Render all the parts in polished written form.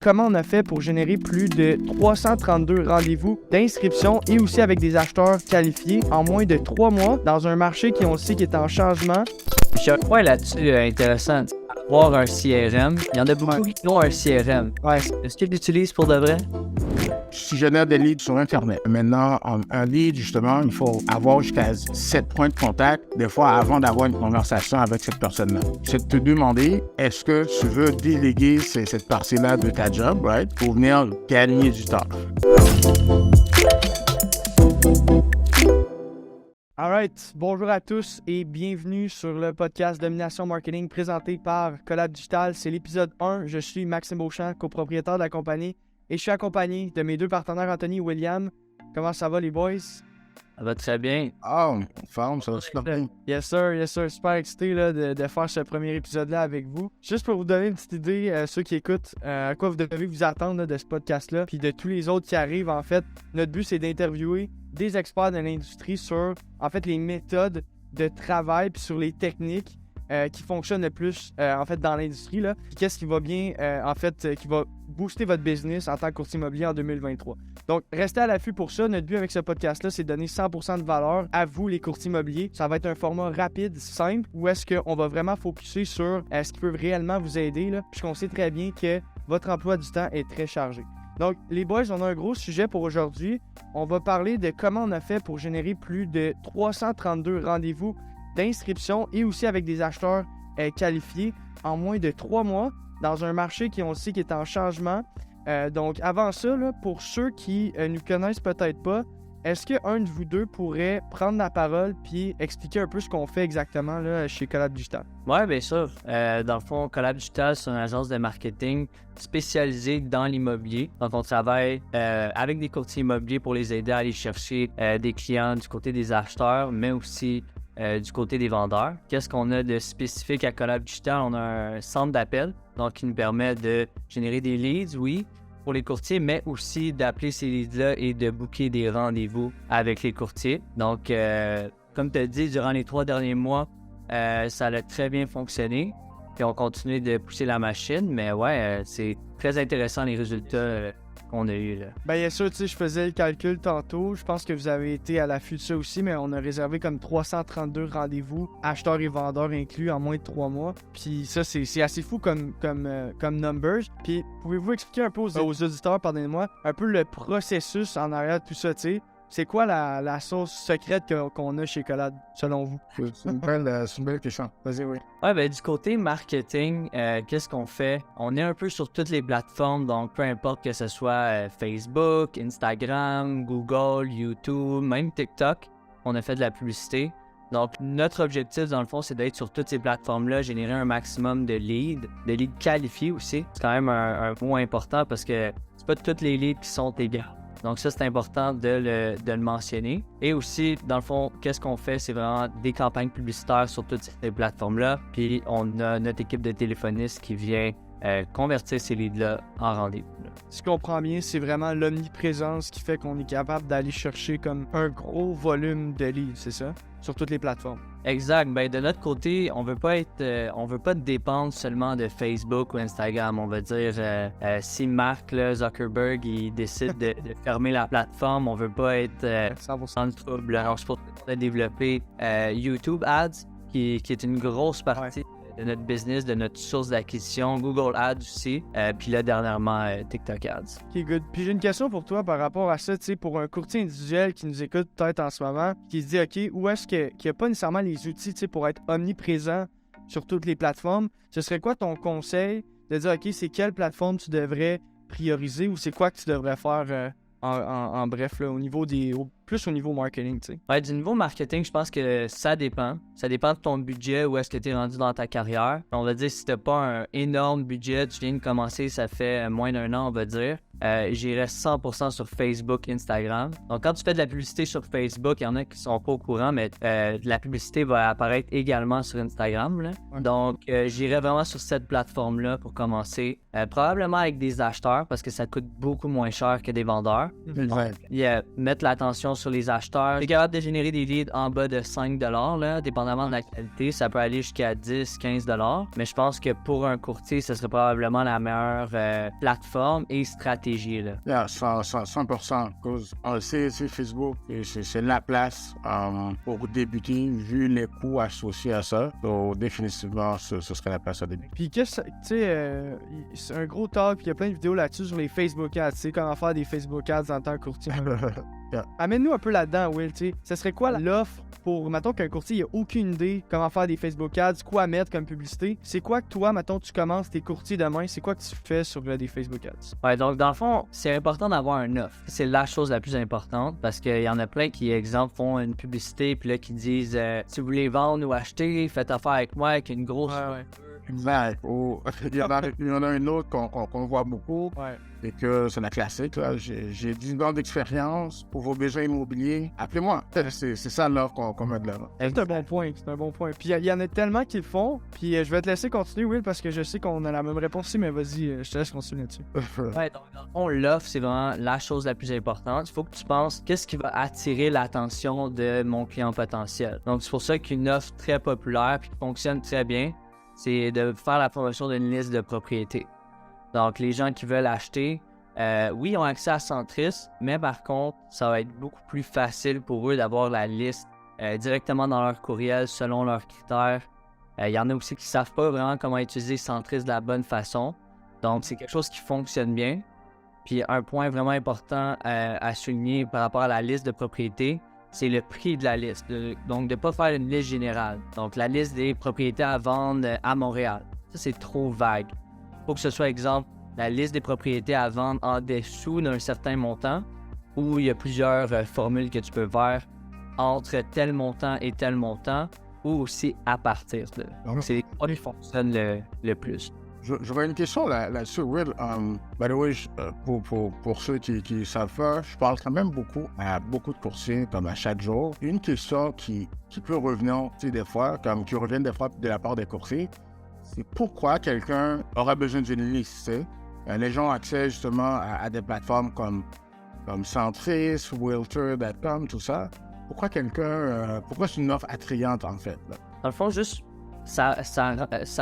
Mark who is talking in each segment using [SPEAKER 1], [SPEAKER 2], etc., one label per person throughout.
[SPEAKER 1] Comment on a fait pour générer plus de 332 rendez-vous d'inscription et aussi avec des acheteurs qualifiés en moins de 3 mois dans un marché qui, on le sait, qui est en changement.
[SPEAKER 2] Puis un point là-dessus intéressant, avoir un CRM. Il y en a beaucoup qui ont un CRM.
[SPEAKER 1] Ouais.
[SPEAKER 2] Est-ce qu'ils l'utilisent pour de vrai?
[SPEAKER 3] Je génère des leads sur Internet. Maintenant, un lead, justement, il faut avoir jusqu'à 7 points de contact, des fois avant d'avoir une conversation avec cette personne-là. C'est de te demander, est-ce que tu veux déléguer cette partie-là de ta job, right, pour venir gagner du temps?
[SPEAKER 1] Alright, bonjour à tous et bienvenue sur le podcast Domination Marketing présenté par Collab Digital. C'est l'épisode 1. Je suis Maxime Beauchamp, copropriétaire de la compagnie et je suis accompagné de mes deux partenaires Anthony et William. Comment ça va les boys?
[SPEAKER 2] Ça va très bien.
[SPEAKER 3] Ah, forme, ça va super bien.
[SPEAKER 1] Yes sir, super excité là, de faire ce premier épisode-là avec vous. Juste pour vous donner une petite idée, ceux qui écoutent, à quoi vous devez vous attendre là, de ce podcast-là, puis de tous les autres qui arrivent, en fait, notre but c'est d'interviewer des experts de l'industrie sur, en fait, les méthodes de travail puis sur les techniques qui fonctionnent le plus, en fait, dans l'industrie, là. Puis qu'est-ce qui va bien, en fait, qui va booster votre business en tant que courtier immobilier en 2023. Donc, restez à l'affût pour ça. Notre but avec ce podcast-là, c'est de donner 100% de valeur à vous, les courtiers immobiliers. Ça va être un format rapide, simple, où est-ce qu'on va vraiment focuser sur ce qui peut réellement vous aider, là, puisqu'on sait très bien que votre emploi du temps est très chargé. Donc, les boys, on a un gros sujet pour aujourd'hui. On va parler de comment on a fait pour générer plus de 332 rendez-vous d'inscription et aussi avec des acheteurs qualifiés en moins de 3 mois dans un marché qui, on le sait, qui est en changement. Donc, avant ça, là, pour ceux qui nous connaissent peut-être pas, est-ce qu'un de vous deux pourrait prendre la parole puis expliquer un peu ce qu'on fait exactement là, chez Collab Digital?
[SPEAKER 2] Oui, bien sûr. Dans le fond, Collab Digital, c'est une agence de marketing spécialisée dans l'immobilier. Donc, on travaille avec des courtiers immobiliers pour les aider à aller chercher des clients du côté des acheteurs, mais aussi du côté des vendeurs. Qu'est-ce qu'on a de spécifique à Collab Digital? On a un centre d'appel, donc qui nous permet de générer des leads, oui, pour les courtiers, mais aussi d'appeler ces leads-là et de booker des rendez-vous avec les courtiers. Donc, comme tu as dit, durant les 3 derniers mois, ça a très bien fonctionné. Puis on continue de pousser la machine, mais ouais, c'est très intéressant les résultats qu'on a eu là.
[SPEAKER 1] Ben, bien sûr, tu sais, je faisais le calcul tantôt. Je pense que vous avez été à l'affût de ça aussi, mais on a réservé comme 332 rendez-vous, acheteurs et vendeurs inclus, en moins de 3 mois. Puis ça, c'est assez fou comme numbers. Puis pouvez-vous expliquer un peu aux auditeurs, pardonnez-moi, un peu le processus en arrière de tout ça, tu sais? C'est quoi la sauce secrète qu'on a chez Collab, selon vous?
[SPEAKER 3] C'est une belle question. Vas-y, oui.
[SPEAKER 2] Ouais, ben du côté marketing, qu'est-ce qu'on fait? On est un peu sur toutes les plateformes, donc peu importe que ce soit Facebook, Instagram, Google, YouTube, même TikTok, on a fait de la publicité. Donc, notre objectif, dans le fond, c'est d'être sur toutes ces plateformes-là, générer un maximum de leads qualifiés aussi. C'est quand même un mot important parce que c'est pas toutes les leads qui sont égales. Donc ça, c'est important de le mentionner. Et aussi, dans le fond, qu'est-ce qu'on fait? C'est vraiment des campagnes publicitaires sur toutes ces plateformes-là. Puis on a notre équipe de téléphonistes qui vient convertir ces leads-là en rendez-vous.
[SPEAKER 1] Si je comprends bien, c'est vraiment l'omniprésence qui fait qu'on est capable d'aller chercher comme un gros volume de leads, c'est ça? Sur toutes les plateformes.
[SPEAKER 2] Exact. Ben de notre côté, on veut pas dépendre seulement de Facebook ou Instagram. On va dire si Mark Zuckerberg il décide de fermer la plateforme, on veut pas être dans le trouble. Alors c'est pour ça qu'on a développé YouTube Ads, qui est une grosse partie de notre business, de notre source d'acquisition, Google Ads aussi, puis là dernièrement TikTok Ads.
[SPEAKER 1] Ok, good. Puis j'ai une question pour toi par rapport à ça, tu sais, pour un courtier individuel qui nous écoute peut-être en ce moment, qui se dit, ok, où est-ce qu'il n'y a pas nécessairement les outils, tu sais, pour être omniprésent sur toutes les plateformes, ce serait quoi ton conseil de dire, ok, c'est quelle plateforme tu devrais prioriser ou c'est quoi que tu devrais faire en bref, là, plus au niveau marketing, tu sais?
[SPEAKER 2] Ouais, du niveau marketing, je pense que ça dépend. Ça dépend de ton budget, où est-ce que tu es rendu dans ta carrière. On va dire, si tu n'as pas un énorme budget, tu viens de commencer, ça fait moins d'1 an, on va dire. j'irais 100% sur Facebook, Instagram. Donc, quand tu fais de la publicité sur Facebook, il y en a qui sont pas au courant, mais la publicité va apparaître également sur Instagram, là.
[SPEAKER 1] Ouais.
[SPEAKER 2] Donc, j'irais vraiment sur cette plateforme-là pour commencer. Probablement avec des acheteurs, parce que ça coûte beaucoup moins cher que des vendeurs.
[SPEAKER 3] Ouais.
[SPEAKER 2] Mettre l'attention sur les acheteurs. Tu es capable de générer des leads en bas de 5 là, dépendamment de la qualité. Ça peut aller jusqu'à 10, 15 mais je pense que pour un courtier, ce serait probablement la meilleure plateforme et stratégie, là.
[SPEAKER 3] Yeah, 100%. Cause on le sait, c'est Facebook et c'est la place pour débuter, vu les coûts associés à ça. Donc, définitivement, ce serait la place à débuter.
[SPEAKER 1] Puis qu'est-ce tu sais, c'est un gros talk, puis il y a plein de vidéos là-dessus sur les Facebook ads, tu sais, comment faire des Facebook ads en tant que courtier. Amène-nous un peu là-dedans, Will, tu sais. Ce serait quoi l'offre pour, mettons qu'un courtier n'a aucune idée comment faire des Facebook ads, quoi mettre comme publicité? C'est quoi que toi, mettons, tu commences tes courtiers demain, c'est quoi que tu fais sur des Facebook ads?
[SPEAKER 2] Ouais, donc dans le fond, c'est important d'avoir un offre. C'est la chose la plus importante parce qu'il y en a plein qui, exemple, font une publicité puis là qui disent si vous voulez vendre ou acheter, faites affaire avec moi avec une grosse.
[SPEAKER 1] Ouais.
[SPEAKER 3] Exact. Il y en a une autre qu'on voit beaucoup.
[SPEAKER 1] Ouais.
[SPEAKER 3] Et que c'est la classique. Là. J'ai 10 ans d'expérience pour vos besoins immobiliers. Appelez-moi. C'est ça l'offre qu'on met de l'avant.
[SPEAKER 1] C'est un bon point, Puis il y en a tellement qui le font. Puis je vais te laisser continuer, Will, parce que je sais qu'on a la même réponse ici, mais vas-y, je te laisse continuer là-dessus.
[SPEAKER 2] Ouais, donc dans le fond, l'offre, c'est vraiment la chose la plus importante. Il faut que tu penses qu'est-ce qui va attirer l'attention de mon client potentiel. Donc c'est pour ça qu'une offre très populaire puis qui fonctionne très bien, c'est de faire la promotion d'une liste de propriétés. Donc, les gens qui veulent acheter, oui, ils ont accès à Centris, mais par contre, ça va être beaucoup plus facile pour eux d'avoir la liste directement dans leur courriel selon leurs critères. Il y en a aussi qui ne savent pas vraiment comment utiliser Centris de la bonne façon. Donc, c'est quelque chose qui fonctionne bien. Puis, un point vraiment important à souligner par rapport à la liste de propriétés, c'est le prix de la liste. Donc, de ne pas faire une liste générale. Donc, la liste des propriétés à vendre à Montréal. Ça, c'est trop vague. Il faut que ce soit, exemple, la liste des propriétés à vendre en dessous d'un certain montant, où il y a plusieurs formules que tu peux faire entre tel montant et tel montant, ou aussi à partir de. Donc, c'est quoi qui fonctionne le plus.
[SPEAKER 3] J'aurais une question là-dessus, Will. By the way, pour ceux qui ne savent pas, je parle quand même beaucoup à beaucoup de courtiers, comme à chaque jour. Une question qui peut revenir des fois, comme qui revient des fois de la part des courtiers, c'est pourquoi quelqu'un aura besoin d'une liste. Les gens ont accès justement à des plateformes comme Centris, Realtor.com, tout ça. Pourquoi pourquoi c'est une offre attrayante en fait? Là?
[SPEAKER 2] Dans le fond, juste ça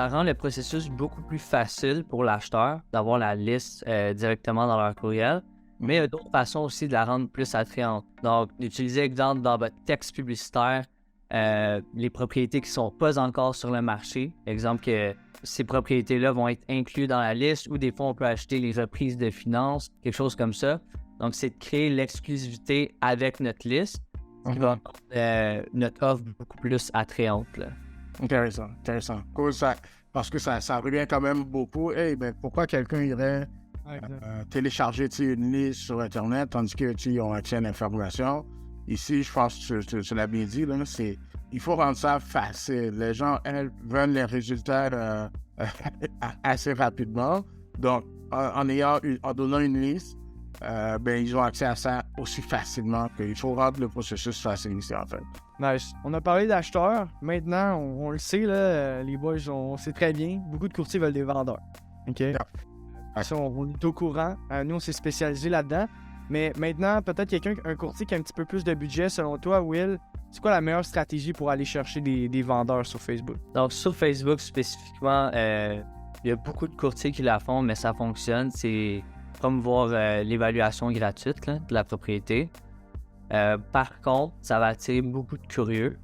[SPEAKER 2] rend le processus beaucoup plus facile pour l'acheteur d'avoir la liste directement dans leur courriel, mais il y a d'autres façons aussi de la rendre plus attrayante. Donc, d'utiliser, exemple, dans votre texte publicitaire, les propriétés qui ne sont pas encore sur le marché. Exemple que ces propriétés-là vont être incluses dans la liste ou des fois, on peut acheter les reprises de finances, quelque chose comme ça. Donc, c'est de créer l'exclusivité avec notre liste qui va rendre notre offre beaucoup plus attrayante, là.
[SPEAKER 3] Intéressant. Parce que ça revient quand même beaucoup. Hey, ben, pourquoi quelqu'un irait télécharger une liste sur Internet tandis qu'ils ont accès à l'information? Ici, je pense que tu l'as bien dit, là, il faut rendre ça facile. Les gens, elles, veulent les résultats assez rapidement. Donc, en donnant une liste, ils ont accès à ça aussi facilement qu'il faut rendre le processus facile ici, en fait.
[SPEAKER 1] Nice. On a parlé d'acheteurs. Maintenant, on le sait, là, les boys, on sait très bien. Beaucoup de courtiers veulent des vendeurs. OK?
[SPEAKER 3] Yeah.
[SPEAKER 1] Ça, on est au courant. Nous, on s'est spécialisé là-dedans. Mais maintenant, peut-être un courtier qui a un petit peu plus de budget, selon toi, Will, c'est quoi la meilleure stratégie pour aller chercher des vendeurs sur Facebook?
[SPEAKER 2] Donc, sur Facebook spécifiquement, il y a beaucoup de courtiers qui la font, mais ça fonctionne. C'est promouvoir l'évaluation gratuite là, de la propriété. Par contre, ça va attirer beaucoup de curieux.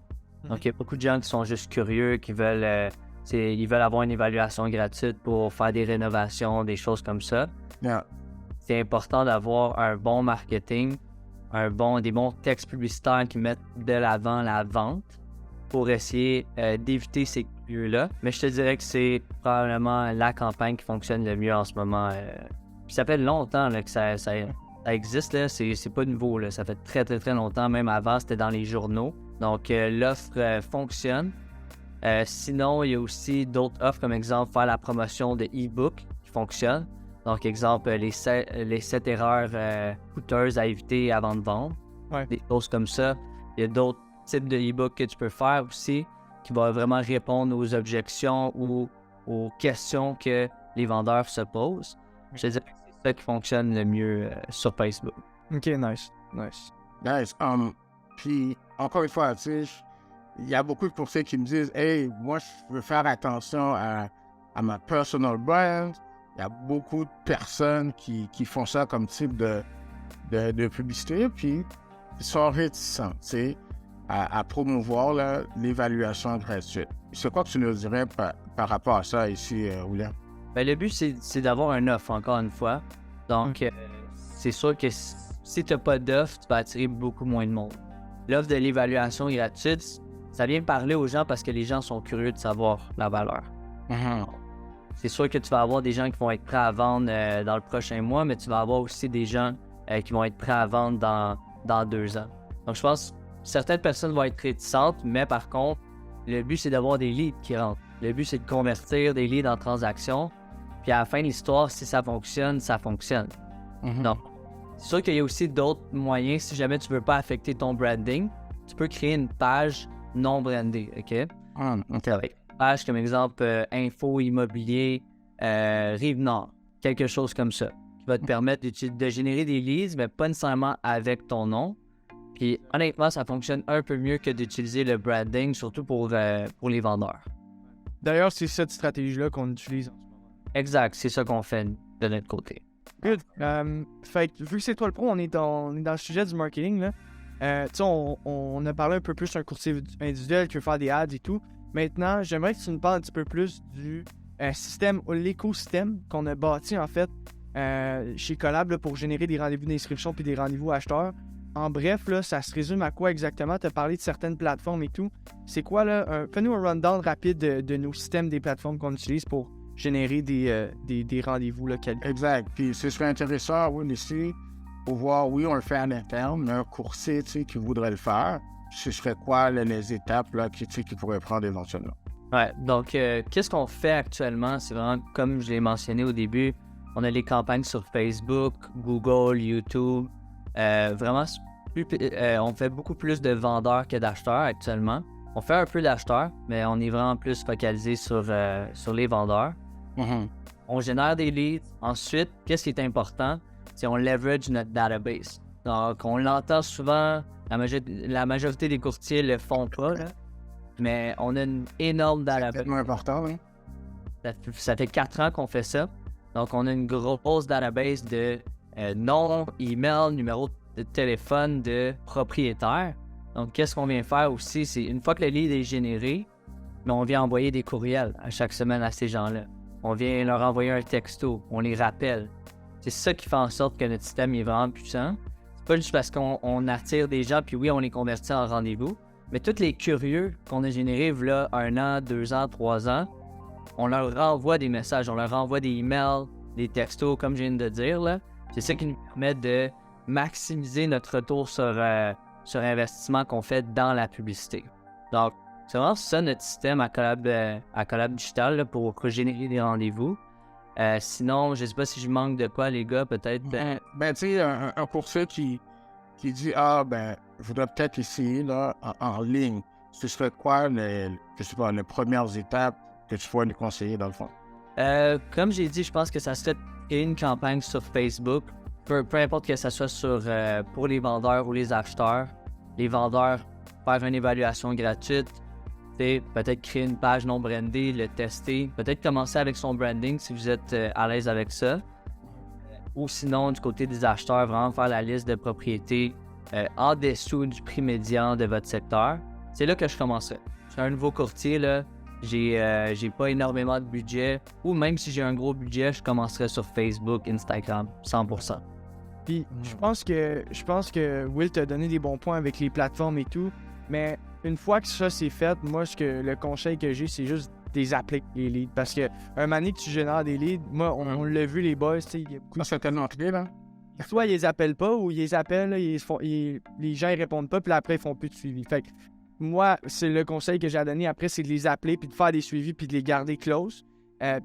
[SPEAKER 2] Donc, il y a beaucoup de gens qui sont juste curieux, qui veulent, ils veulent avoir une évaluation gratuite pour faire des rénovations, des choses comme ça.
[SPEAKER 3] Yeah.
[SPEAKER 2] C'est important d'avoir un bon marketing, des bons textes publicitaires qui mettent de l'avant la vente pour essayer d'éviter ces curieux-là. Mais je te dirais que c'est probablement la campagne qui fonctionne le mieux en ce moment. Puis ça fait longtemps là, que ça existe, là. C'est pas nouveau, là. Ça fait très, très, très longtemps. Même avant, c'était dans les journaux. Donc, l'offre fonctionne. Sinon, il y a aussi d'autres offres, comme exemple, faire la promotion de e-book qui fonctionne. Donc, exemple, les 7 erreurs coûteuses à éviter avant de vendre.
[SPEAKER 1] Ouais.
[SPEAKER 2] Des choses comme ça. Il y a d'autres types de e-books que tu peux faire aussi qui vont vraiment répondre aux objections ou aux questions que les vendeurs se posent. Je te dirais que c'est ça qui fonctionne le mieux sur Facebook.
[SPEAKER 1] Ok, nice.
[SPEAKER 3] Nice. Puis, encore une fois, tu sais, il y a beaucoup de conseils qui me disent « Hey, moi, je veux faire attention à ma personal brand. » Il y a beaucoup de personnes qui font ça comme type de publicité, puis ils sont réticents, tu sais, à promouvoir là, l'évaluation gratuite. C'est quoi que tu nous dirais par rapport à ça ici, William?
[SPEAKER 2] Ben, le but, c'est d'avoir un offre, encore une fois. Donc, c'est sûr que si tu n'as pas d'offre, tu vas attirer beaucoup moins de monde. L'offre de l'évaluation gratuite, ça vient parler aux gens parce que les gens sont curieux de savoir la valeur.
[SPEAKER 3] Mm-hmm.
[SPEAKER 2] C'est sûr que tu vas avoir des gens qui vont être prêts à vendre dans le prochain mois, mais tu vas avoir aussi des gens qui vont être prêts à vendre dans 2 ans. Donc, je pense que certaines personnes vont être réticentes, mais par contre, le but, c'est d'avoir des leads qui rentrent. Le but, c'est de convertir des leads en transactions. Puis à la fin de l'histoire, si ça fonctionne, ça fonctionne.
[SPEAKER 3] Mm-hmm.
[SPEAKER 2] Donc, c'est sûr qu'il y a aussi d'autres moyens. Si jamais tu ne veux pas affecter ton branding, tu peux créer une page non brandée, OK?
[SPEAKER 3] OK.
[SPEAKER 2] Avec une page comme exemple info immobilier Rive-Nord, quelque chose comme ça, qui va te permettre de générer des leads, mais pas nécessairement avec ton nom. Puis honnêtement, ça fonctionne un peu mieux que d'utiliser le branding, surtout pour les vendeurs.
[SPEAKER 1] D'ailleurs, c'est cette stratégie-là qu'on utilise en ce moment.
[SPEAKER 2] Exact, c'est ça qu'on fait de notre côté.
[SPEAKER 1] Good. Fait que, vu que c'est toi le pro, on est dans le sujet du marketing, là. Tu sais, on a parlé un peu plus d'un courtier individuel qui veut faire des ads et tout. Maintenant, j'aimerais que tu nous parles un petit peu plus du système, l'écosystème qu'on a bâti, en fait, chez Collab là, pour générer des rendez-vous d'inscription puis des rendez-vous acheteurs. En bref, là, ça se résume à quoi exactement? Tu as parlé de certaines plateformes et tout. C'est quoi, là? Fais-nous un rundown rapide de nos systèmes des plateformes qu'on utilise pour générer des rendez-vous là, qualifiés.
[SPEAKER 3] Exact. Puis ce serait intéressant, oui, ici, pour voir, oui, on le fait en interne, mais un courtier, tu sais, qui voudrait le faire, ce serait quoi les étapes là, qu'il pourrait prendre éventuellement?
[SPEAKER 2] Ouais, donc qu'est-ce qu'on fait actuellement? C'est vraiment, comme je l'ai mentionné au début, on a les campagnes sur Facebook, Google, YouTube. Vraiment, on fait beaucoup plus de vendeurs que d'acheteurs actuellement. On fait un peu d'acheteurs, mais on est vraiment plus focalisé sur les vendeurs.
[SPEAKER 3] Mm-hmm.
[SPEAKER 2] On génère des leads. Ensuite, qu'est-ce qui est important? C'est on leverage notre database. Donc, on l'entend souvent, la majorité des courtiers le font pas, là, mais on a une énorme database.
[SPEAKER 3] C'est tellement important, oui.
[SPEAKER 2] Ça fait 4 ans qu'on fait ça. Donc, on a une grosse database de nom, email, numéro de téléphone de propriétaires. Donc, qu'est-ce qu'on vient faire aussi? C'est une fois que le lead est généré, mais on vient envoyer des courriels à chaque semaine à ces gens-là. On vient leur envoyer un texto, on les rappelle. C'est ça qui fait en sorte que notre système est vraiment puissant. C'est pas juste parce qu'on attire des gens, puis oui, on les convertit en rendez-vous, mais tous les curieux qu'on a générés, là, 1 an, 2 ans, 3 ans, on leur renvoie des messages, on leur renvoie des emails, des textos, comme je viens de dire, là. C'est ça qui nous permet de maximiser notre retour sur investissement qu'on fait dans la publicité. Donc, c'est vraiment ça notre système à Collab Digital là, pour générer des rendez-vous. Sinon, je sais pas si je manque de quoi, les gars, peut-être.
[SPEAKER 3] Ben, tu sais, un courtier qui dit « Ah, ben, je voudrais peut-être essayer là, en ligne. » Ce serait quoi, les premières étapes que tu pourrais nous conseiller, dans le fond?
[SPEAKER 2] Comme j'ai dit, je pense que ça serait créer une campagne sur Facebook. Peu importe que ça soit pour les vendeurs ou les acheteurs. Les vendeurs, faire une évaluation gratuite. Peut-être créer une page non brandée, le tester. Peut-être commencer avec son branding si vous êtes à l'aise avec ça. Ou sinon, du côté des acheteurs, vraiment faire la liste de propriétés en dessous du prix médian de votre secteur. C'est là que je commencerai. Je suis un nouveau courtier, là. J'ai pas énormément de budget. Ou même si j'ai un gros budget, je commencerai sur Facebook, Instagram, 100%.
[SPEAKER 1] Puis je pense que Will t'a donné des bons points avec les plateformes et tout, mais une fois que ça c'est fait, moi le conseil que j'ai, c'est juste des appeler les leads. Parce que un moment donné que tu génères des leads, moi on l'a vu les boys, tu sais, il y a beaucoup.
[SPEAKER 3] C'est tellement clé, là.
[SPEAKER 1] Soit ils les appellent pas ou ils les appellent, là, les gens ils répondent pas, puis là, après ils font plus de suivi. Fait que moi, c'est le conseil que j'ai à donner après, c'est de les appeler, puis de faire des suivis, puis de les garder close.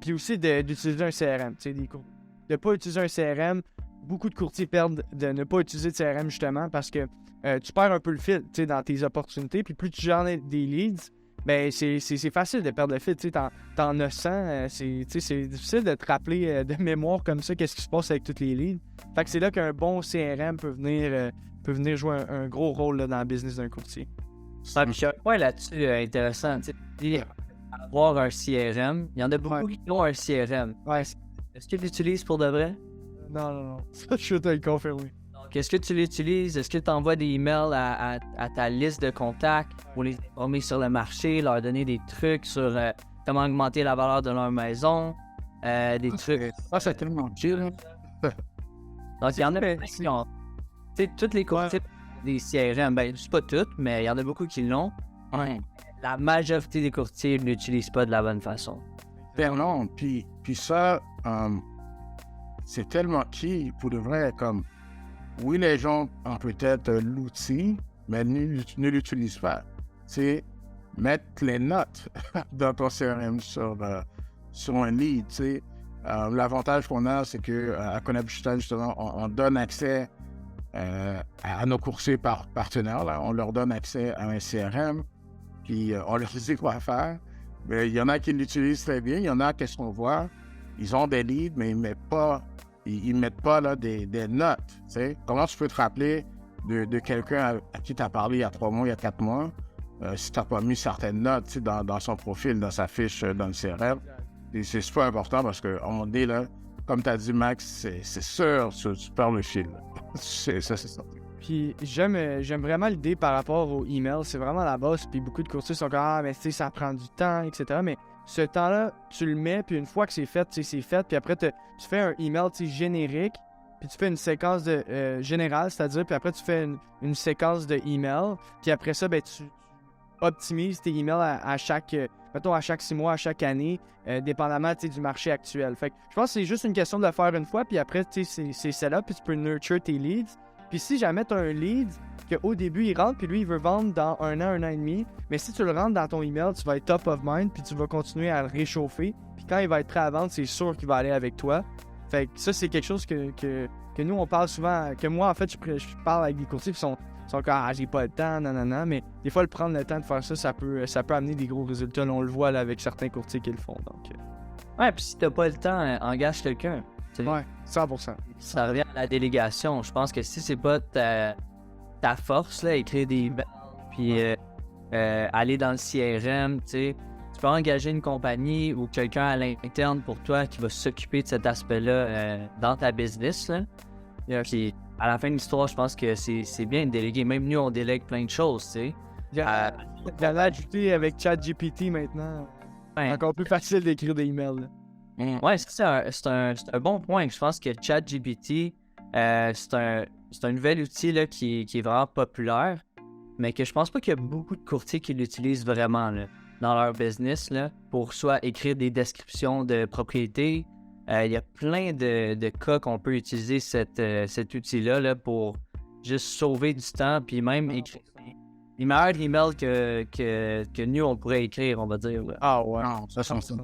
[SPEAKER 1] Puis aussi d'utiliser un CRM, tu sais, de ne pas utiliser un CRM. Beaucoup de courtiers perdent de ne pas utiliser de CRM justement parce que tu perds un peu le fil dans tes opportunités. Puis plus tu gères des leads, ben c'est facile de perdre le fil. T'en as 100. C'est difficile de te rappeler de mémoire comme ça qu'est-ce qui se passe avec toutes les leads. Fait que c'est là qu'un bon CRM peut venir jouer un gros rôle là, dans le business d'un courtier.
[SPEAKER 2] Ouais, puis un point là-dessus intéressant. Avoir un CRM, il y en a beaucoup qui ont un CRM.
[SPEAKER 1] Ouais.
[SPEAKER 2] Est-ce que tu l'utilises pour de vrai?
[SPEAKER 1] Non. Ça, je vais te le confirmer.
[SPEAKER 2] Donc, est-ce que tu l'utilises? Est-ce que tu envoies des emails à ta liste de contacts pour les informer sur le marché, leur donner des trucs sur comment augmenter la valeur de leur maison, des trucs...
[SPEAKER 3] Ça, c'est tellement chill.
[SPEAKER 2] Donc, il y en a qui ont... Tu sais, toutes les courtiers des CRM, ben, c'est pas toutes, mais il y en a beaucoup qui l'ont.
[SPEAKER 3] Ouais.
[SPEAKER 2] La majorité des courtiers ne l'utilisent pas de la bonne façon.
[SPEAKER 3] Non, puis ça, c'est tellement key pour de vrai, comme, oui, les gens ont peut-être l'outil, mais ne l'utilisent pas. C'est mettre les notes dans ton CRM sur un lead, tu sais. L'avantage qu'on a, c'est qu'à Collab Digital, justement, on donne accès à nos courtiers partenaires, là. On leur donne accès à un CRM, puis on leur dit quoi faire. Mais il y en a qui l'utilisent très bien, il y en a, qu'est-ce qu'on voit, ils ont des leads, mais ils ne mettent pas là, des notes. Tu sais. Comment tu peux te rappeler de quelqu'un à qui tu as parlé il y a 3 mois, il y a 4 mois, si tu n'as pas mis certaines notes tu sais, dans son profil, dans sa fiche, dans le CRM. Et c'est super important parce qu'à un moment donné, là, comme tu as dit, Max, c'est sûr, tu perds le fil. Ça, c'est ça.
[SPEAKER 1] Puis j'aime vraiment l'idée par rapport au email, c'est vraiment la base. Puis beaucoup de courtiers sont comme ah mais tu sais ça prend du temps, etc. Mais ce temps-là, tu le mets, puis une fois que c'est fait, tu sais c'est fait. Puis après tu fais un email générique, puis tu fais une séquence de générale, c'est-à-dire, puis après tu fais une séquence de email. Puis après ça, ben tu optimises tes emails à chaque 6 mois, à chaque année, dépendamment du marché actuel. Fait que je pense que c'est juste une question de le faire une fois, puis après c'est celle-là, puis tu peux nurture tes leads. Puis si jamais tu as un lead qu'au début il rentre, puis lui il veut vendre dans 1 an et demi, mais si tu le rentres dans ton email, tu vas être top of mind, puis tu vas continuer à le réchauffer. Puis quand il va être prêt à vendre, c'est sûr qu'il va aller avec toi. Fait que ça, c'est quelque chose que nous on parle souvent, que moi en fait je parle avec des courtiers qui sont comme ah j'ai pas le temps, nanana, mais des fois le prendre le temps de faire ça peut amener des gros résultats. Là, on le voit là, avec certains courtiers qui le font. Donc,
[SPEAKER 2] Ouais, puis si t'as pas le temps, engage quelqu'un.
[SPEAKER 1] Ouais, 100%.
[SPEAKER 2] Ça revient à la délégation. Je pense que si c'est pas ta force, là, écrire des emails, puis aller dans le CRM, tu peux engager une compagnie ou quelqu'un à l'interne pour toi qui va s'occuper de cet aspect-là dans ta business. Là. Puis à la fin de l'histoire, je pense que c'est bien de déléguer. Même nous, on délègue plein de choses, tu sais.
[SPEAKER 1] J'allais ajouter avec ChatGPT maintenant.
[SPEAKER 2] Ouais.
[SPEAKER 1] Encore plus facile d'écrire des emails. Là.
[SPEAKER 2] Ouais, c'est un bon point. Je pense que ChatGPT, c'est un nouvel outil là, qui est vraiment populaire, mais que je pense pas qu'il y a beaucoup de courtiers qui l'utilisent vraiment là, dans leur business là, pour soit écrire des descriptions de propriétés. Il y a plein de cas qu'on peut utiliser cet outil-là là, pour juste sauver du temps, puis même écrire les meilleurs emails que nous, on pourrait écrire, on va dire. Là.
[SPEAKER 1] Ah ouais.
[SPEAKER 3] Non, ça, 100%.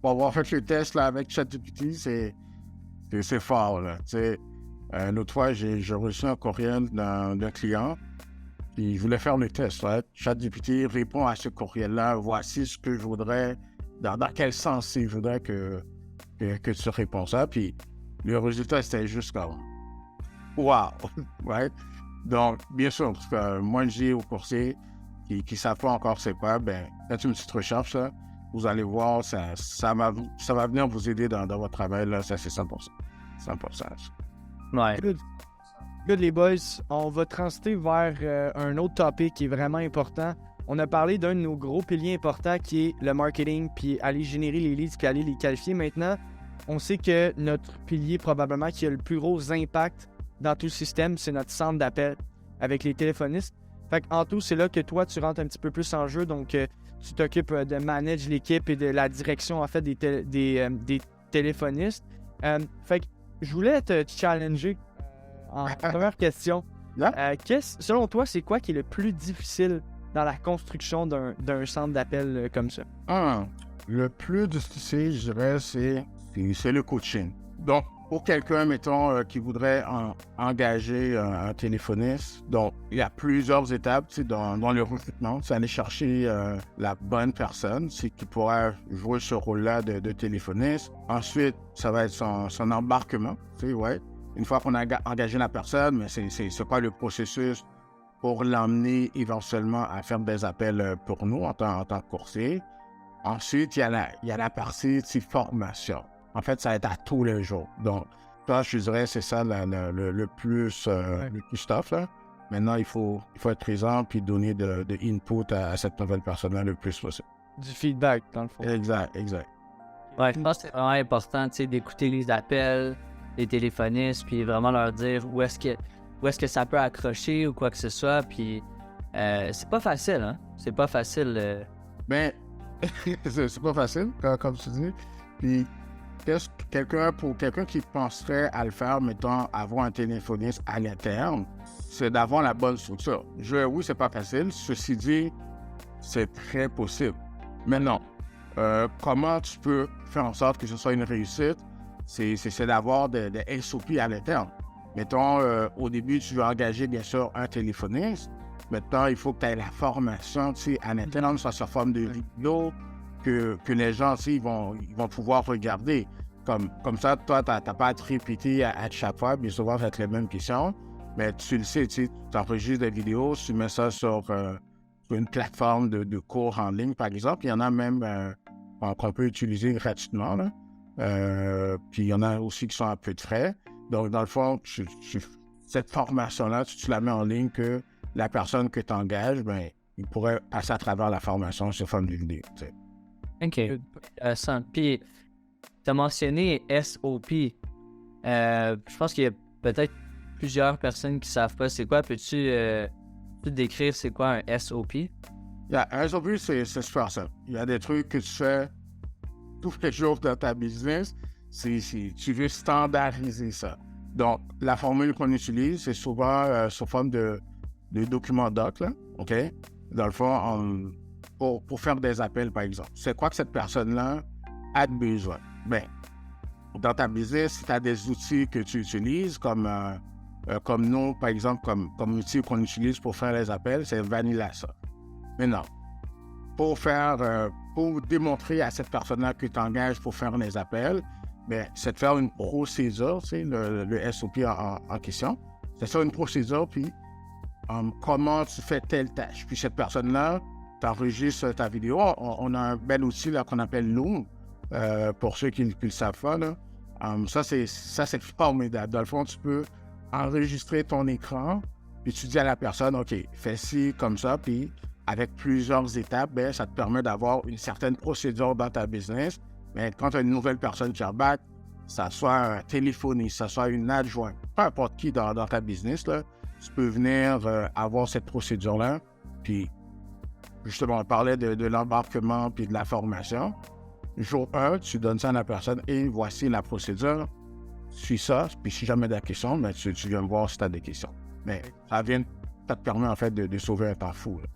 [SPEAKER 3] Pour avoir fait le test là, avec ChatGPT, c'est fort. Là. L'autre fois, j'ai reçu un courriel d'un client. Il voulait faire le test. Là. ChatGPT répond à ce courriel-là. Voici ce que je voudrais, dans quel sens il voudrait que tu réponds ça. Puis le résultat, c'était juste comme wow! Right? Donc, bien sûr, parce que moi, je dis aux courtiers qui ne savent pas encore c'est quoi, ben, faites une petite recherche, là. Vous allez voir, ça va venir vous aider dans votre travail, là, ça c'est 100%. 100%.
[SPEAKER 2] Ouais.
[SPEAKER 1] Good les boys, on va transiter vers un autre topic qui est vraiment important. On a parlé d'un de nos gros piliers importants qui est le marketing, puis aller générer les leads, puis aller les qualifier. Maintenant, on sait que notre pilier probablement qui a le plus gros impact dans tout le système, c'est notre centre d'appel avec les téléphonistes. Fait qu'en tout, c'est là que toi, tu rentres un petit peu plus en jeu, donc tu t'occupes de manager l'équipe et de la direction en fait des téléphonistes. Fait que je voulais te challenger en première question. Selon toi, c'est quoi qui est le plus difficile dans la construction d'un centre d'appel comme ça?
[SPEAKER 3] Le plus difficile, je dirais, c'est le coaching. Donc, pour quelqu'un, mettons, qui voudrait engager un téléphoniste, donc il y a plusieurs étapes dans le recrutement. C'est aller chercher la bonne personne qui pourra jouer ce rôle-là de téléphoniste. Ensuite, ça va être son embarquement. Ouais. Une fois qu'on a engagé la personne, mais c'est quoi le processus pour l'emmener éventuellement à faire des appels pour nous en tant que courtier. Ensuite, il y a la partie formation. En fait, ça va être à tous les jours. Donc, toi, je dirais c'est ça le plus tough, là. Maintenant, il faut être présent puis donner de input à cette nouvelle personne-là le plus possible.
[SPEAKER 1] Du feedback, dans le fond.
[SPEAKER 3] Exact.
[SPEAKER 2] Ouais, je pense que c'est vraiment important, tu sais, d'écouter les appels, les téléphonistes, puis vraiment leur dire où est-ce que ça peut accrocher ou quoi que ce soit. Puis, c'est pas facile, hein? C'est pas facile.
[SPEAKER 3] Ben, c'est pas facile, comme tu dis. Puis, pour quelqu'un qui penserait à le faire, mettons, avoir un téléphoniste à l'interne, c'est d'avoir la bonne structure. Oui, c'est pas facile. Ceci dit, c'est très possible. Maintenant, comment tu peux faire en sorte que ce soit une réussite? C'est d'avoir des SOP à l'interne. Mettons, au début, tu veux engager, bien sûr, un téléphoniste. Maintenant, il faut que tu aies la formation, à l'interne, soit sous forme de vidéo, que les gens, ils vont pouvoir regarder. Comme ça, toi, tu n'as pas à te répéter à chaque fois, bien souvent, ça va être les mêmes questions. Mais tu le sais, tu enregistres des vidéos, tu mets ça sur une plateforme de cours en ligne, par exemple. Il y en a même qu'on peut utiliser gratuitement, là. Puis il y en a aussi qui sont à peu de frais. Donc, dans le fond, cette formation-là, tu la mets en ligne que la personne que tu engages, ben, il pourrait passer à travers la formation sur forme de vidéo. T'sais.
[SPEAKER 2] OK. Intéressant. Puis, tu as mentionné SOP. Je pense qu'il y a peut-être plusieurs personnes qui ne savent pas c'est quoi. Peux-tu décrire c'est quoi un SOP?
[SPEAKER 3] Un SOP, c'est super simple. Il y a des trucs que tu fais tous les jours dans ta business. Tu veux standardiser ça. Donc, la formule qu'on utilise, c'est souvent sous forme de document doc, là, OK? Dans le fond, pour faire des appels, par exemple. C'est quoi que cette personne-là a besoin? Bien, dans ta business, si tu as des outils que tu utilises, comme nous, par exemple, comme outil qu'on utilise pour faire les appels, c'est VanillaSoft. Maintenant, pour démontrer à cette personne-là que tu engages pour faire les appels, bien, c'est de faire une procédure, le SOP en question. C'est ça, une procédure, puis comment tu fais telle tâche. Puis cette personne-là, tu enregistres ta vidéo. On a un bel outil là, qu'on appelle Loom, pour ceux qui ne le savent pas. Là. Ça, c'est formidable. Dans le fond, tu peux enregistrer ton écran, puis tu dis à la personne, OK, fais ci comme ça, puis avec plusieurs étapes, ben, ça te permet d'avoir une certaine procédure dans ta business. Mais quand tu as une nouvelle personne qui embarque, ça soit un téléphoniste, ça soit une adjointe, peu importe qui dans ta business, là, tu peux venir avoir cette procédure-là. Puis, justement, on parlait de l'embarquement puis de la formation. Jour 1, tu donnes ça à la personne et voici la procédure. Suis ça, puis si jamais tu as des questions, ben, tu viens me voir si tu as des questions. Mais ça te permet en fait de sauver un temps fou. Là.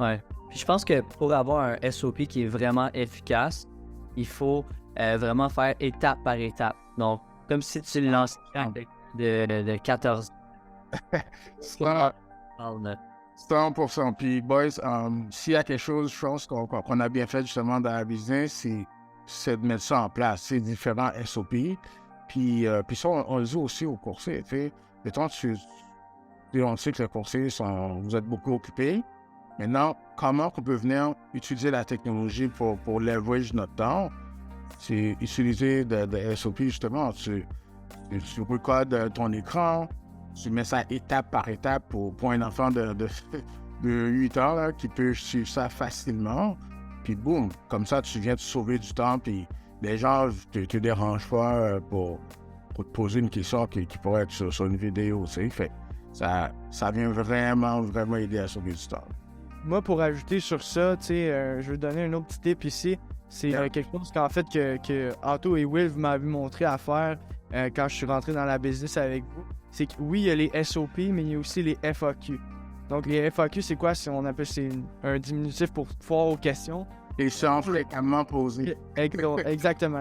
[SPEAKER 2] Ouais. Puis je pense que pour avoir un SOP qui est vraiment efficace, il faut vraiment faire étape par étape. Donc, comme si tu lançais de 14.
[SPEAKER 3] 100%. Puis, boys, s'il y a quelque chose, je pense qu'on a bien fait justement dans la business, c'est de mettre ça en place. C'est différents SOP. Puis ça, on le dit aussi aux coursiers. Mettons, on sait que les coursiers, vous êtes beaucoup occupés. Maintenant, comment on peut venir utiliser la technologie pour leverage notre temps? C'est utiliser des SOP, justement. Tu recordes ton écran, tu mets ça étape par étape pour un enfant de 8 ans là, qui peut suivre ça facilement. Puis boum, comme ça, tu viens te sauver du temps, puis les gens ne te dérangent pas pour te poser une question qui pourrait être sur une vidéo, tu sais. Fait ça vient vraiment, vraiment aider à sauver du temps.
[SPEAKER 1] Moi, pour ajouter sur ça, tu sais, je vais donner un autre petit tip ici. C'est quelque chose qu'en fait que Otto et Will m'avaient montré à faire quand je suis rentré dans la business avec vous. C'est que oui, il y a les SOP, mais il y a aussi les FAQ. Donc les FAQ, c'est quoi? On appelle un diminutif pour foire aux questions.
[SPEAKER 3] Questions fréquemment posées.
[SPEAKER 1] Exactement.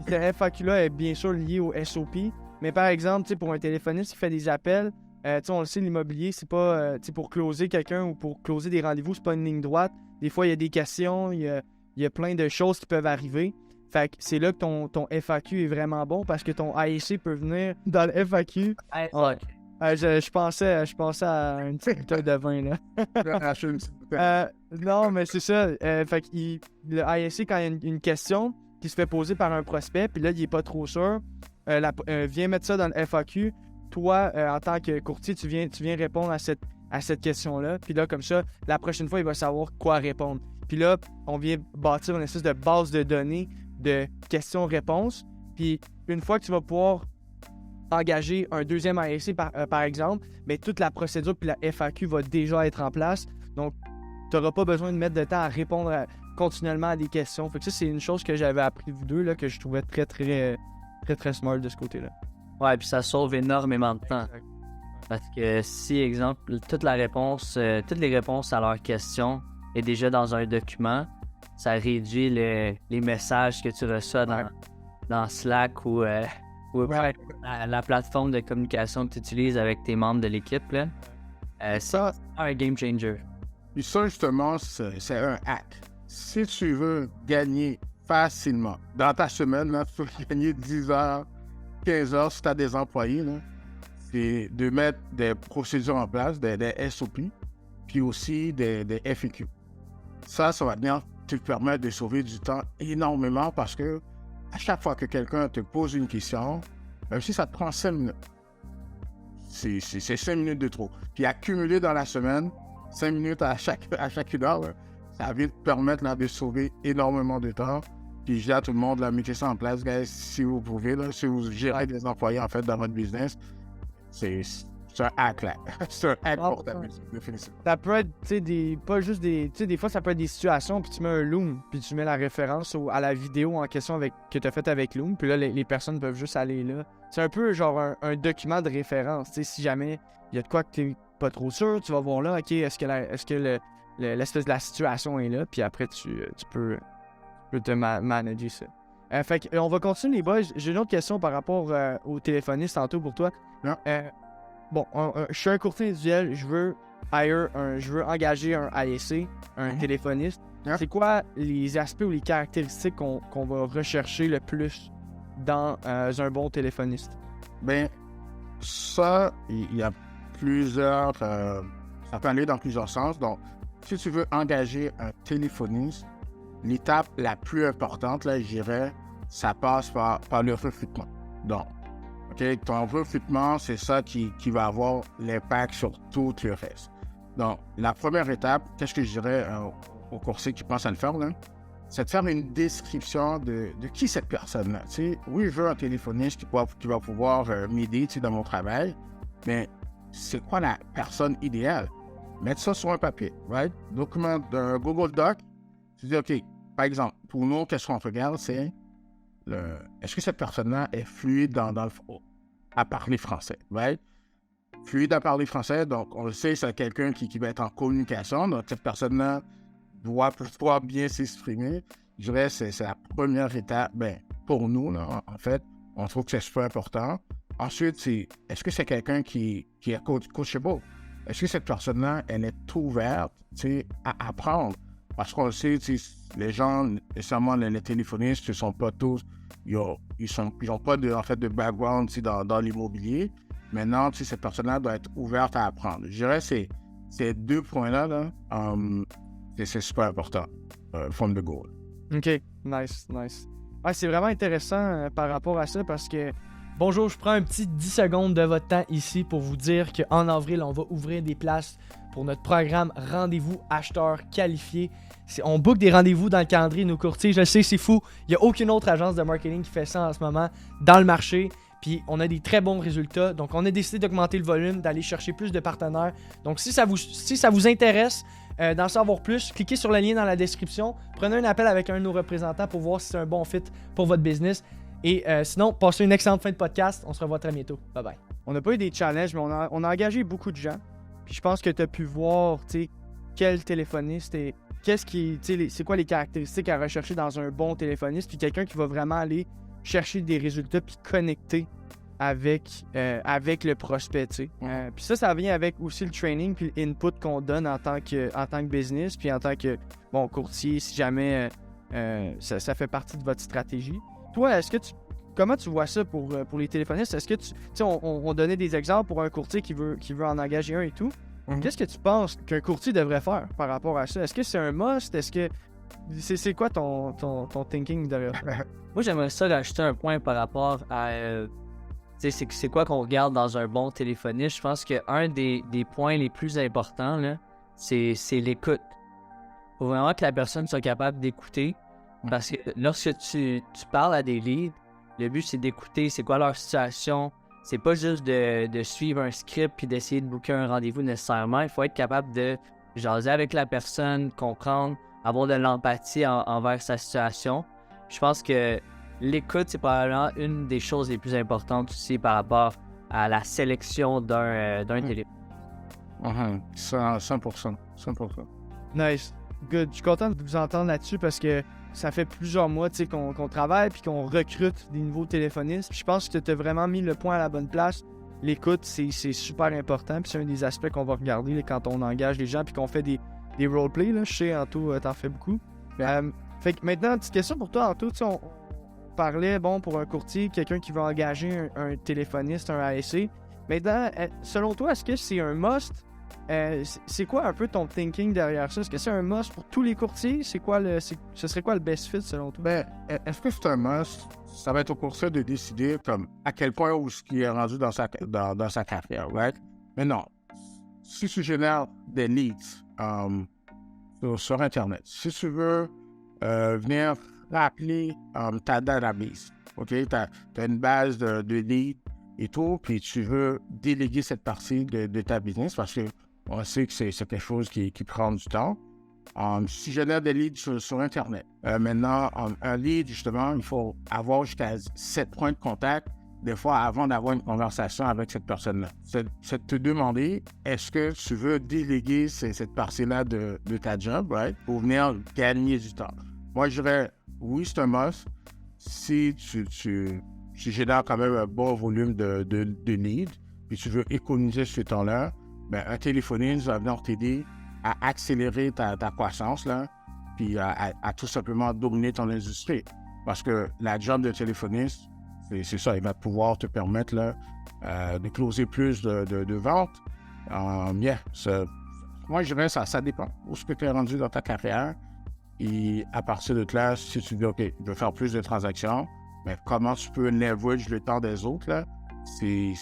[SPEAKER 1] ce FAQ-là est bien sûr lié au SOP. Mais par exemple, tu sais, pour un téléphoniste qui fait des appels, tu sais, on le sait, l'immobilier, c'est pas, tu sais, pour closer quelqu'un ou pour closer des rendez-vous, c'est pas une ligne droite. Des fois, il y a des questions, il y a plein de choses qui peuvent arriver. Fait que c'est là que ton FAQ est vraiment bon parce que ton AEC peut venir dans le FAQ.
[SPEAKER 2] Ouais.
[SPEAKER 1] Je pensais à une petite bouteille de vin, là.
[SPEAKER 3] Acheter une petite bouteille.
[SPEAKER 1] Non, mais c'est ça. Fait que le AEC, quand il y a une question qui se fait poser par un prospect, puis là, il est pas trop sûr, viens mettre ça dans le FAQ. Toi, en tant que courtier, tu viens répondre à cette question-là. Puis là, comme ça, la prochaine fois, il va savoir quoi répondre. Puis là, on vient bâtir une espèce de base de données de questions-réponses. Puis une fois que tu vas pouvoir engager un deuxième AEC, par exemple, mais toute la procédure puis la FAQ va déjà être en place. Donc, tu n'auras pas besoin de mettre de temps à répondre continuellement à des questions. Fait que ça, c'est une chose que j'avais appris de vous deux, là, que je trouvais très, très, très, très smart de ce côté-là.
[SPEAKER 2] Ouais, puis ça sauve énormément de temps.
[SPEAKER 1] Exact.
[SPEAKER 2] Parce que si, exemple, toutes les réponses à leurs questions est déjà dans un document, ça réduit les messages que tu reçois dans Slack ou la plateforme de communication que tu utilises avec tes membres de l'équipe. Là. C'est un game changer.
[SPEAKER 3] Puis ça, justement, c'est un hack. Si tu veux gagner facilement dans ta semaine, là, tu veux gagner 10 heures, 15 heures si tu as des employés, là, c'est de mettre des procédures en place, des SOP, puis aussi des FAQ. Ça va venir te permettre de sauver du temps énormément parce que à chaque fois que quelqu'un te pose une question, même si ça te prend 5 minutes, c'est 5 minutes de trop. Puis accumuler dans la semaine, 5 minutes à chacune heure, là, ça vient te permettre là, de sauver énormément de temps. Puis je dis à tout le monde, là, mettez ça en place, guys, si vous pouvez, là, si vous gérez des employés en fait dans votre business, c'est un hack là. C'est un hack pour ta business, définitivement.
[SPEAKER 1] Ça peut être, tu sais, pas juste des... Tu sais, des fois, ça peut être des situations, puis tu mets un Loom, puis tu mets la référence à la vidéo en question que tu as faite avec Loom, puis là, les personnes peuvent juste aller là. C'est un peu genre un document de référence, tu sais, si jamais il y a de quoi que tu n'es pas trop sûr, tu vas voir là, OK, est-ce que l'espèce de la situation est là, puis après, tu peux te manager ça. Fait que, on va continuer, les boys. J'ai une autre question par rapport au téléphoniste tantôt pour toi.
[SPEAKER 3] Non.
[SPEAKER 1] Je suis un courtier individuel, je veux engager un AEC, un téléphoniste.
[SPEAKER 3] Yeah.
[SPEAKER 1] C'est quoi les aspects ou les caractéristiques qu'on va rechercher le plus dans un bon téléphoniste?
[SPEAKER 3] Ben, ça, il y a plusieurs... ça peut aller dans plusieurs sens. Donc, si tu veux engager un téléphoniste, l'étape la plus importante, là, je dirais, ça passe par le recrutement. Donc, OK, ton recrutement, c'est ça qui va avoir l'impact sur tout le reste. Donc, la première étape, qu'est-ce que je dirais au courtier qui pense à le faire, là? C'est de faire une description de qui cette personne-là. Tu sais, oui, je veux un téléphoniste qui va pouvoir m'aider, tu sais, dans mon travail, mais c'est quoi la personne idéale? Mettre ça sur un papier, right? Document d'un Google Doc, tu dis, OK, par exemple, pour nous, qu'est-ce qu'on regarde, c'est est-ce que cette personne-là est fluide à parler français, right? Fluide à parler français, donc on le sait, c'est quelqu'un qui va être en communication, donc cette personne-là doit pouvoir bien s'exprimer. Je dirais que c'est la première étape, pour nous, là, en fait, on trouve que c'est super important. Ensuite, est-ce que c'est quelqu'un qui est coachable? Est-ce que cette personne-là, elle est ouverte, à apprendre? Parce qu'on le sait, les gens, nécessairement les téléphonistes, ne sont pas tous, ils n'ont pas de background dans l'immobilier. Maintenant, cette personne-là doit être ouverte à apprendre. Je dirais que ces 2 points-là, là, c'est super important, from the goal.
[SPEAKER 1] OK, nice. Ouais, c'est vraiment intéressant par rapport à ça parce que, bonjour, je prends un petit 10 secondes de votre temps ici pour vous dire qu'en avril, on va ouvrir des places pour notre programme Rendez-vous acheteurs qualifiés. On book des rendez-vous dans le calendrier de nos courtiers. Je sais, c'est fou. Il n'y a aucune autre agence de marketing qui fait ça en ce moment dans le marché. Puis on a des très bons résultats. Donc on a décidé d'augmenter le volume, d'aller chercher plus de partenaires. Donc si ça vous intéresse d'en savoir plus, cliquez sur le lien dans la description. Prenez un appel avec un de nos représentants pour voir si c'est un bon fit pour votre business. Et sinon, passez une excellente fin de podcast. On se revoit très bientôt. Bye bye. On n'a pas eu des challenges, mais on a engagé beaucoup de gens. Puis je pense que tu as pu voir quel téléphoniste et c'est quoi les caractéristiques à rechercher dans un bon téléphoniste. Puis quelqu'un qui va vraiment aller chercher des résultats puis connecter avec le prospect, tu sais. Puis ça vient avec aussi le training puis l'input qu'on donne en tant que business puis en tant que, courtier, si jamais ça fait partie de votre stratégie. Toi, comment tu vois ça pour les téléphonistes? Est-ce que tu sais, on donnait des exemples pour un courtier qui veut en engager un et tout. Qu'est-ce que tu penses qu'un courtier devrait faire par rapport à ça? Est-ce que c'est un must? Est-ce que c'est quoi ton thinking derrière ça?
[SPEAKER 2] Moi, j'aimerais ça rajouter un point par rapport à... c'est quoi qu'on regarde dans un bon téléphoniste? Je pense qu'un des points les plus importants, là, c'est l'écoute. Il faut vraiment que la personne soit capable d'écouter. Parce que lorsque tu parles à des leads, le but, c'est d'écouter c'est quoi leur situation. C'est pas juste de suivre un script puis d'essayer de booker un rendez-vous nécessairement. Il faut être capable de jaser avec la personne, comprendre, avoir de l'empathie envers sa situation. Je pense que l'écoute, c'est probablement une des choses les plus importantes aussi par rapport à la sélection d'un téléphone.
[SPEAKER 3] 100%.
[SPEAKER 1] Nice. Good. Je suis content de vous entendre là-dessus parce que ça fait plusieurs mois qu'on travaille puis qu'on recrute des nouveaux téléphonistes. Puis je pense que tu as vraiment mis le point à la bonne place. L'écoute, c'est super important. Puis c'est un des aspects qu'on va regarder là, quand on engage les gens puis qu'on fait des roleplays. Je sais, Anto, t'en fais beaucoup. Fait que maintenant, petite question pour toi, Anto. On parlait, pour un courtier, quelqu'un qui veut engager un téléphoniste, un ASC. Maintenant, selon toi, est-ce que c'est un must? C'est quoi un peu ton thinking derrière ça? Est-ce que c'est un must pour tous les courtiers? Ce serait quoi le best fit selon toi?
[SPEAKER 3] Est-ce que c'est un must? Ça va être au courtier de décider comme à quel point où il est rendu dans sa carrière, right? Mais non, si tu génères des leads sur Internet, si tu veux venir rappeler ta database, OK? Tu as une base de leads et tout, puis tu veux déléguer cette partie de ta business parce que on sait que c'est quelque chose qui prend du temps. Si je génère des leads sur Internet, maintenant, un lead, justement, il faut avoir jusqu'à 7 points de contact, des fois, avant d'avoir une conversation avec cette personne-là. C'est de te demander, est-ce que tu veux déléguer cette partie-là de ta job, right, pour venir gagner du temps? Moi, je dirais, oui, c'est un must. Si tu génères quand même un bon volume de leads, puis tu veux économiser ce temps-là, un téléphoniste va venir t'aider à accélérer ta croissance, là, puis à tout simplement dominer ton industrie. Parce que la job de téléphoniste, c'est ça, il va pouvoir te permettre là, de closer plus de ventes. Moi, je dirais ça dépend où ce que tu es rendu dans ta carrière. Et à partir de là, si tu dis, OK, je veux faire plus de transactions, mais comment tu peux leverage le temps des autres, là, c'est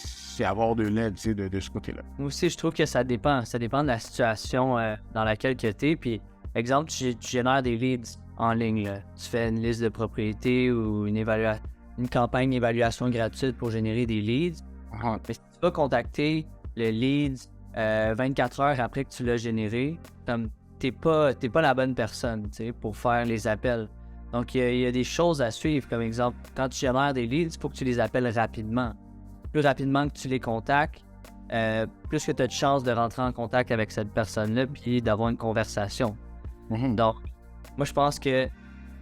[SPEAKER 3] avoir de l'aide de ce côté-là.
[SPEAKER 2] Moi aussi, je trouve que ça dépend. Ça dépend de la situation dans laquelle tu es. Puis, exemple, tu génères des leads en ligne. Là. Tu fais une liste de propriétés ou une campagne d'évaluation gratuite pour générer des leads. Mais si tu vas contacter le lead 24 heures après que tu l'as généré, comme t'es pas la bonne personne pour faire les appels. Donc, il y a des choses à suivre. Comme exemple, quand tu génères des leads, il faut que tu les appelles rapidement. Plus rapidement que tu les contactes, plus que tu as de chances de rentrer en contact avec cette personne-là puis d'avoir une conversation. Donc, moi, je pense que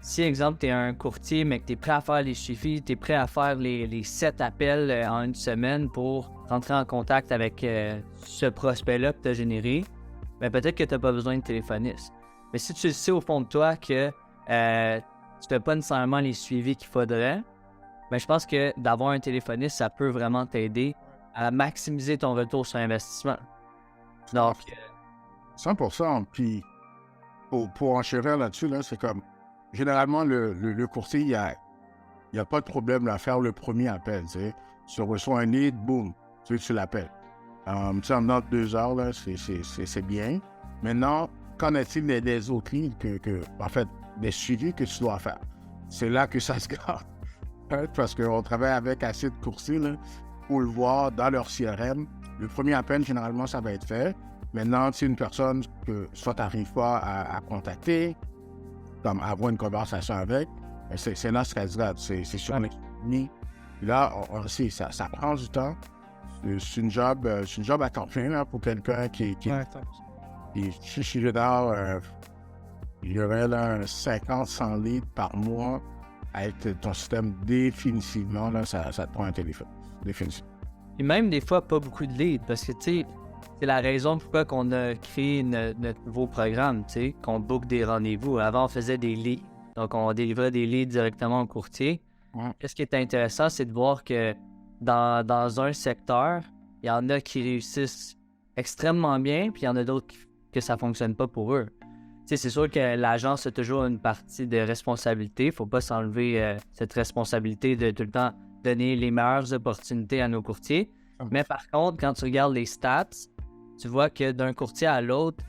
[SPEAKER 2] si, exemple, tu es un courtier, mais que tu es prêt à faire les suivis, tu es prêt à faire les 7 appels en une semaine pour rentrer en contact avec ce prospect-là que tu as généré, peut-être que tu n'as pas besoin de téléphoniste. Mais si tu sais au fond de toi que tu fais pas nécessairement les suivis qu'il faudrait, je pense que d'avoir un téléphoniste, ça peut vraiment t'aider à maximiser ton retour sur investissement. Donc,
[SPEAKER 3] 100%. Puis, pour enchérir là-dessus, là, c'est comme, généralement, le courtier, il n'y a pas de problème à faire le premier appel. Tu reçois un lead, boum, tu l'appelles. En 2 heures, là, c'est bien. Maintenant, qu'en est-il des autres leads en fait, des suivis que tu dois faire? C'est là que ça se garde. Parce qu'on travaille avec assez de courtiers là, pour le voir dans leur CRM. Le premier appel, généralement, ça va être fait. Maintenant, si une personne que soit tu n'arrives pas à contacter, comme avoir une conversation avec, c'est là ce qu'elle se garde. C'est sur l'économie. Là, on sait, ça prend du temps. C'est une job à temps plein là, pour quelqu'un qui et si je suis là, il y aurait là 50-100 leads par mois. avec ton système, définitivement, là, ça te prend un téléphone. Définitivement.
[SPEAKER 2] Et même des fois, pas beaucoup de leads, parce que, tu sais, c'est la raison pourquoi on a créé notre nouveau programme, tu sais, qu'on book des rendez-vous. Avant, on faisait des leads, donc on délivrait des leads directement au courtier.
[SPEAKER 3] Ouais.
[SPEAKER 2] Ce qui est intéressant, c'est de voir que dans un secteur, il y en a qui réussissent extrêmement bien, puis il y en a d'autres que ça fonctionne pas pour eux. Tu sais, c'est sûr que l'agence a toujours une partie de responsabilité. Il ne faut pas s'enlever cette responsabilité de tout le temps donner les meilleures opportunités à nos courtiers. Mais par contre, quand tu regardes les stats, tu vois que d'un courtier à l'autre,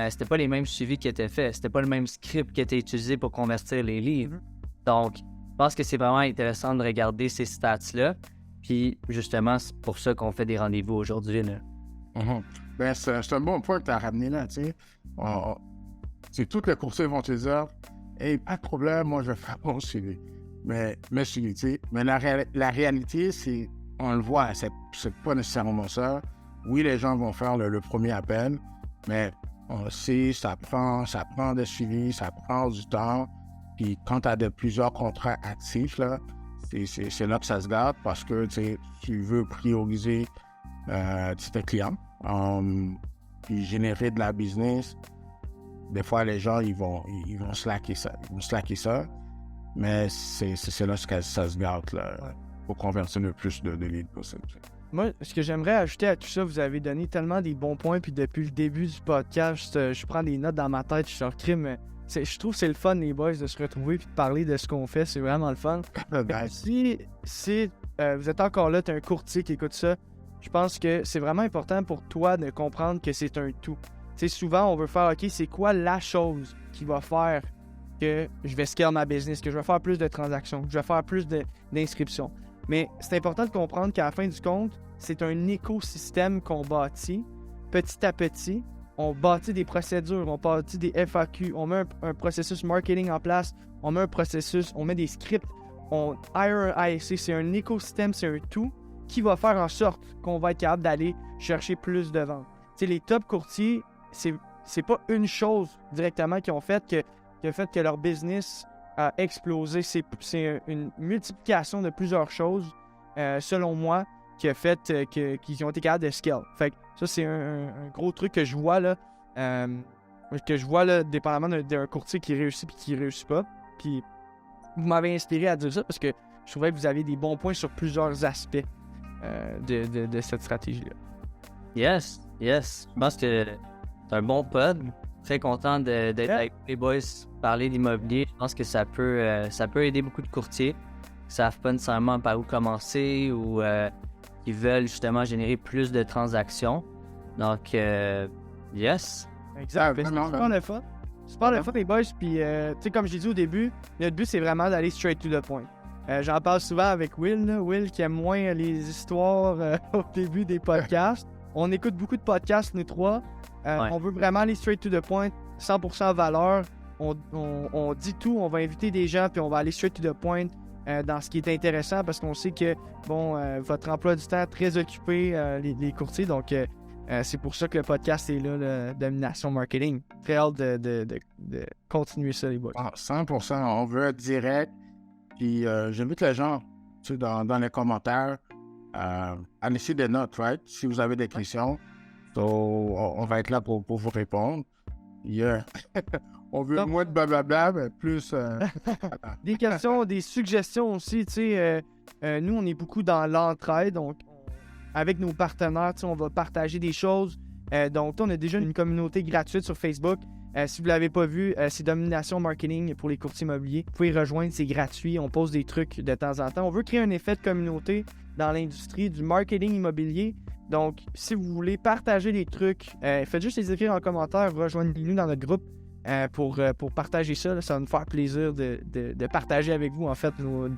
[SPEAKER 2] c'était pas les mêmes suivis qui étaient faits. C'était pas le même script qui était utilisé pour convertir les livres. Donc, je pense que c'est vraiment intéressant de regarder ces stats-là. Puis, justement, c'est pour ça qu'on fait des rendez-vous aujourd'hui, là.
[SPEAKER 3] Ben, c'est un bon point que tu as ramené là, tu sais. Tous les courtiers vont te dire « Hey, pas de problème, moi, je vais faire mon suivi. » Mais suivi, tu sais. Mais la réalité, c'est, on le voit, c'est pas nécessairement ça. Oui, les gens vont faire le premier appel, mais on le sait, ça prend des suivis, ça prend du temps. Puis quand tu as plusieurs contrats actifs, là, c'est là que ça se garde parce que tu veux prioriser tes clients, puis générer de la business. Des fois, les gens, ils vont slacker ça. Mais c'est là que ça se garde, là, pour convertir le plus de leads possible.
[SPEAKER 1] Moi, ce que j'aimerais ajouter à tout ça, vous avez donné tellement des bons points, puis depuis le début du podcast, je prends des notes dans ma tête, je suis en crime. Je trouve que c'est le fun, les boys, de se retrouver puis de parler de ce qu'on fait. C'est vraiment le fun. Si vous êtes encore là, tu es un courtier qui écoute ça, je pense que c'est vraiment important pour toi de comprendre que c'est un tout. Tu sais, souvent, on veut faire, OK, c'est quoi la chose qui va faire que je vais scale ma business, que je vais faire plus de transactions, que je vais faire plus d'inscriptions. Mais c'est important de comprendre qu'à la fin du compte, c'est un écosystème qu'on bâtit petit à petit. On bâtit des procédures, on bâtit des FAQ, on met un processus marketing en place, on met un processus, on met des scripts, on hire un ISC. C'est un écosystème, c'est un tout qui va faire en sorte qu'on va être capable d'aller chercher plus de ventes. Tu sais, les top courtiers, c'est pas une chose directement qui a fait que leur business a explosé. C'est une multiplication de plusieurs choses, selon moi, qui a fait qu'ils ont été capables de scale. Fait que ça, c'est un gros truc que je vois là, dépendamment d'un courtier qui réussit et qui réussit pas. Puis vous m'avez inspiré à dire ça parce que je trouvais que vous aviez des bons points sur plusieurs aspects de cette stratégie-là.
[SPEAKER 2] Yes. Je pense que c'est un bon pod. Très content d'être avec les boys, parler d'immobilier. Je pense que ça peut aider beaucoup de courtiers qui savent pas nécessairement par où commencer ou qui veulent justement générer plus de transactions. Donc, yes.
[SPEAKER 1] Exact. C'est super le fun. Super le fun, les boys. Puis, tu sais, comme j'ai dit au début, notre but, c'est vraiment d'aller straight to the point. J'en parle souvent avec Will, là. Will qui aime moins les histoires au début des podcasts. On écoute beaucoup de podcasts, nous trois. On veut vraiment aller straight to the point, 100% valeur. On dit tout, on va inviter des gens, puis on va aller straight to the point dans ce qui est intéressant parce qu'on sait que, votre emploi du temps est très occupé, les courtiers. Donc, c'est pour ça que le podcast est là, le Domination Marketing. Très hâte de continuer ça, les boys.
[SPEAKER 3] 100%, on veut être direct. Puis, j'invite les gens, tu sais, dans les commentaires, à laisser des notes, right? Si vous avez des questions, on va être là pour vous répondre. Yeah. On veut moins de blablabla, mais plus...
[SPEAKER 1] Des questions, des suggestions aussi, tu sais. Nous, on est beaucoup dans l'entraide, donc avec nos partenaires, tu sais, on va partager des choses. Donc, on a déjà une communauté gratuite sur Facebook. Si vous ne l'avez pas vu, c'est Domination Marketing pour les courtiers immobiliers. Vous pouvez rejoindre, c'est gratuit. On pose des trucs de temps en temps. On veut créer un effet de communauté dans l'industrie du marketing immobilier. Donc, si vous voulez partager des trucs, faites juste les écrire en commentaire, rejoignez-nous dans notre groupe pour partager ça. Là, ça va nous faire plaisir de partager avec vous, en fait,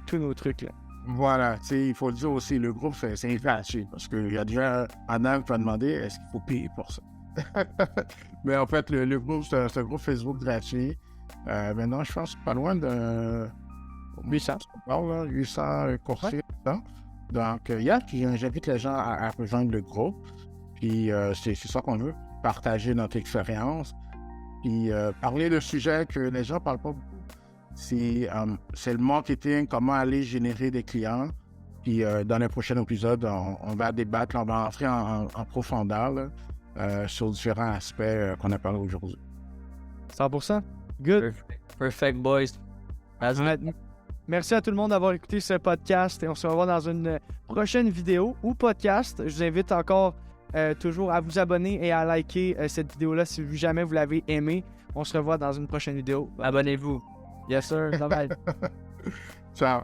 [SPEAKER 1] tous nos trucs. Là.
[SPEAKER 3] Voilà, tu sais, il faut le dire aussi, le groupe, c'est gratuit. Parce qu'il y a déjà Adam qui va demander est-ce qu'il faut payer pour ça. Mais en fait, le groupe, c'est un groupe Facebook gratuit. Maintenant, je pense pas loin de 800, 800 courtiers. Donc, j'invite les gens à rejoindre le groupe. Puis, c'est ça qu'on veut, partager notre expérience. Puis, parler de sujets que les gens ne parlent pas beaucoup. c'est le marketing, comment aller générer des clients. Puis dans le prochain épisode, on va débattre, on va entrer en profondeur là, sur différents aspects qu'on a parlé aujourd'hui.
[SPEAKER 1] 100%. Good.
[SPEAKER 2] Perfect, boys.
[SPEAKER 1] Alright. Merci à tout le monde d'avoir écouté ce podcast et on se revoit dans une prochaine vidéo ou podcast. Je vous invite encore toujours à vous abonner et à liker cette vidéo-là si jamais vous l'avez aimée. On se revoit dans une prochaine vidéo.
[SPEAKER 2] Abonnez-vous.
[SPEAKER 1] Yes, sir. Bye bye.
[SPEAKER 3] Ciao.